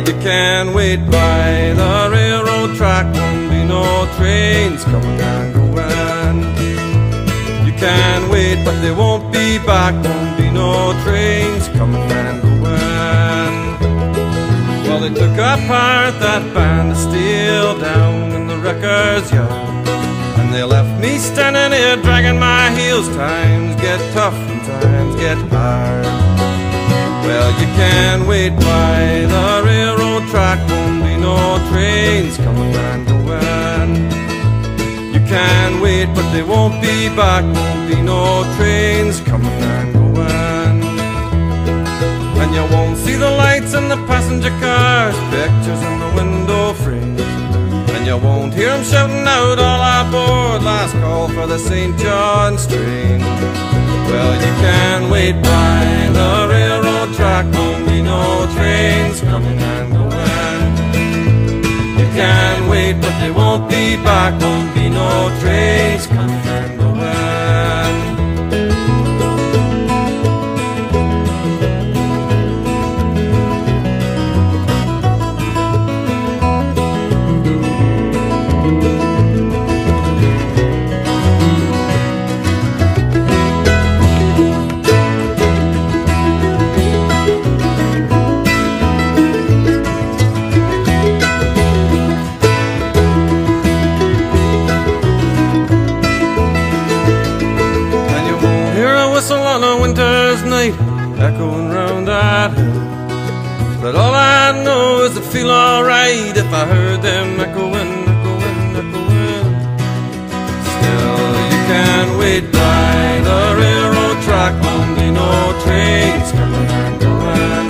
you can wait by the railroad track, won't be no trains coming and going. You can wait, but they won't be back, won't be no trains coming and going. Well, they took apart that band of steel down in the wrecker's yard, and they left me standing here dragging my heels. Times get tough and times get hard. Well, you can wait by the railroad track, won't be no trains coming and going. You can wait, but they won't be back, won't be no trains coming and going. And you won't see the lights in the passenger cars, pictures in the window frames, and you won't hear them shouting out all aboard, last call for the St. John's train. Well, you can wait by the railroad track, won't be no trains coming and going. You can wait, but they won't be back, won't be no trains coming and going. On a winter's night, echoing round that hill, but all I know is I'd feel alright if I heard them echoing, echoing, echoing. Still, you can wait by the railroad track, won't be no trains coming and going.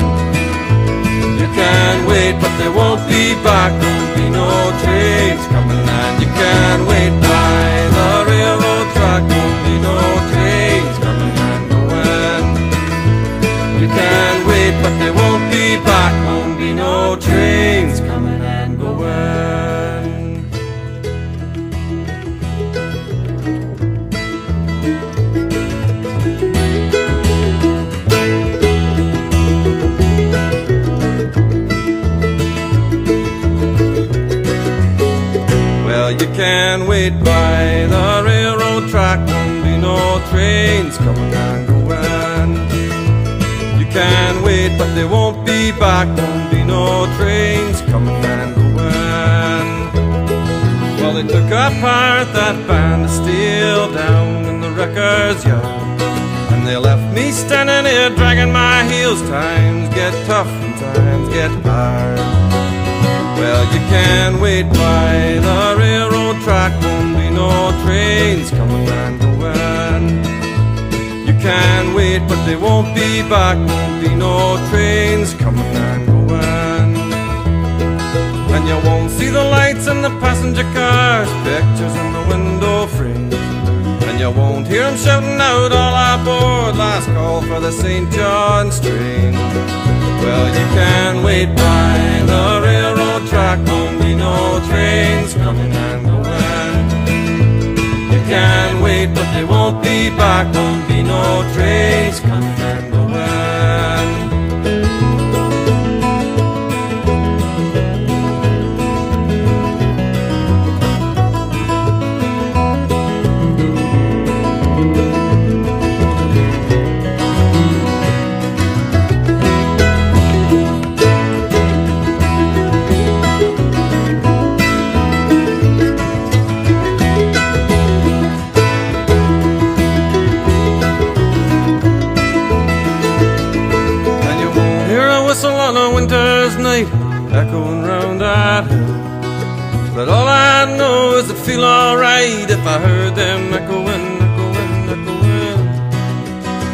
You can wait, but they won't be back, won't be no trains coming. And you can wait by the railroad track, won't be no trains coming. You can wait, but they won't be back, won't be no trains coming and going. Well, you can wait by the railroad track, won't be no trains coming and going. You can wait, but they won't be back, won't be no trains coming and going. Well, they took apart that band of steel down in the wrecker's yard, and they left me standing here dragging my heels. Times get tough and times get hard. Well, you can wait by the railroad track, won't be no trains coming and going. You can wait, but they won't be back, won't be no trains coming and going. And you won't see the lights in the passenger cars, pictures in the window frames, and you won't hear them shouting out all aboard, last call for the St. John's train. Well, you can wait by the railroad track, won't be no trains coming and going. You can wait, but they won't be back, won't be no trains coming and going. On a winter's night, echoing round that hill, but all I know is I'd feel alright if I heard them echoing, echoing, echoing.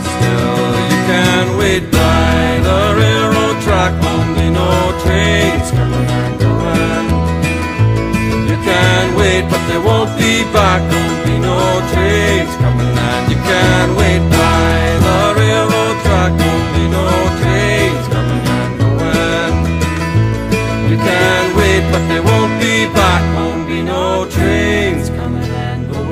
Still, you can wait by the railroad track, won't be no trains coming and going. You can wait, but they won't be back, won't be no trains coming. And you can wait by the railroad track, won't be no trains coming. You can wait, but they won't be back, won't be no trains coming and going.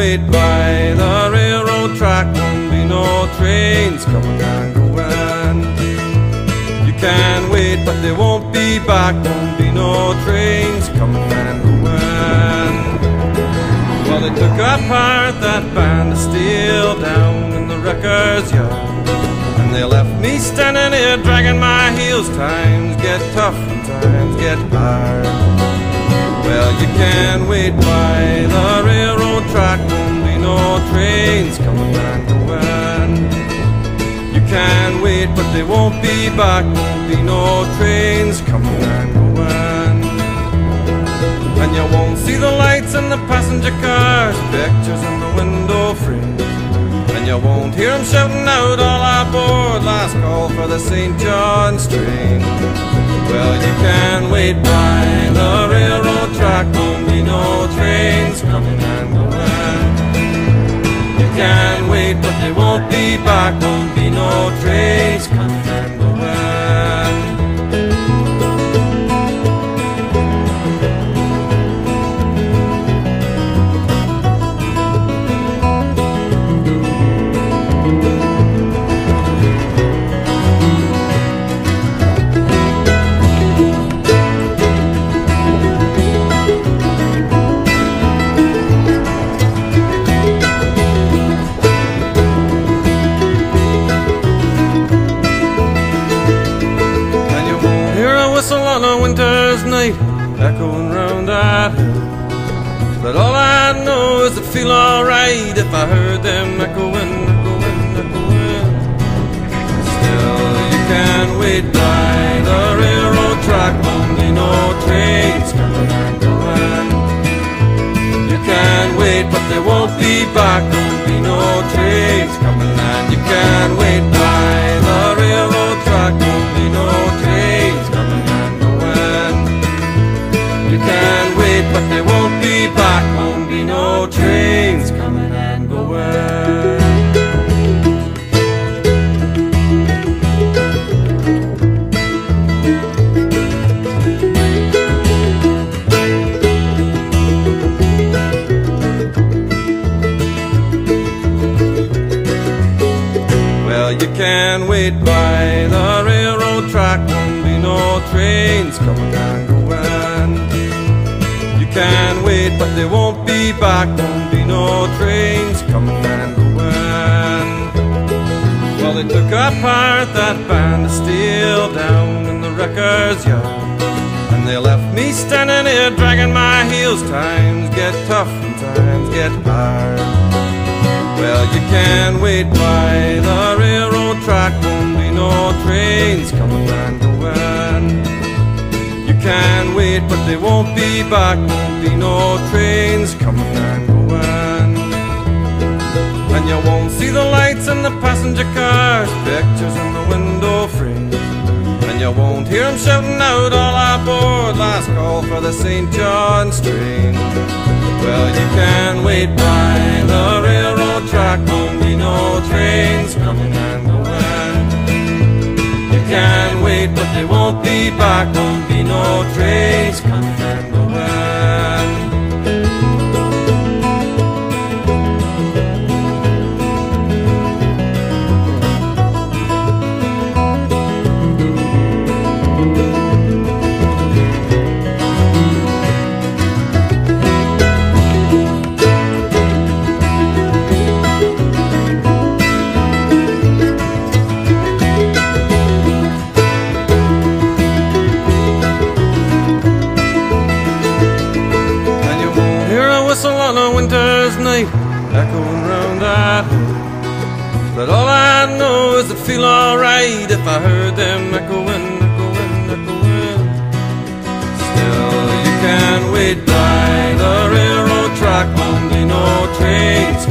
wait by the railroad track, won't be no trains coming and going. You can wait, but they won't be back, won't be no trains coming and going. Well, they took apart that band of steel down in the wrecker's yard, and they left me standing here dragging my heels. Times get tough and times get hard. Well, you can wait by the railroad track, won't be no trains coming and going. You can wait, but they won't be back, won't be no trains coming and going. And you won't see the lights in the passenger cars, pictures in the window frames, and you won't hear them shouting out, all aboard, last call for the St. John's train. Well, you can wait by the railroad track, won't be no trains coming and going. You can wait, but they won't be back, won't be no trains coming and going. On a winter's night, echoing round that hill. But all I know is it'd feel alright if I heard them echoing, echoing, echoing. Still, you can wait by the railroad track, won't be no trains coming and going. You can wait, but they won't be back, won't be no trains coming. And you can wait by the railroad track, won't be no trains coming. You can wait, but they won't be back, won't be no trains coming and going. Well, you can wait by the railroad track, won't be no trains coming and going. You can wait, but they won't be back, won't be no trains coming and going. Well, they took apart that band of steel down in the wrecker's yard, and they left me standing here dragging my heels. Times get tough and times get hard. Well, you can wait by the railroad track, won't be no trains coming and going. You can wait, but they won't be back, won't be no trains coming and going. And you won't see the lights in the passenger cars, pictures in the window frames, and you won't hear them shouting out, all aboard, last call for the St. John's train. Well, you can wait by the railroad track, won't be no trains coming and going. You can wait, but they won't be back, won't be no trains coming and going. On a winter's night, echoing round that hill. But all I know is it'd feel alright if I heard them echoing, echoing, echoing. Still, you can wait by the railroad track, won't be no trains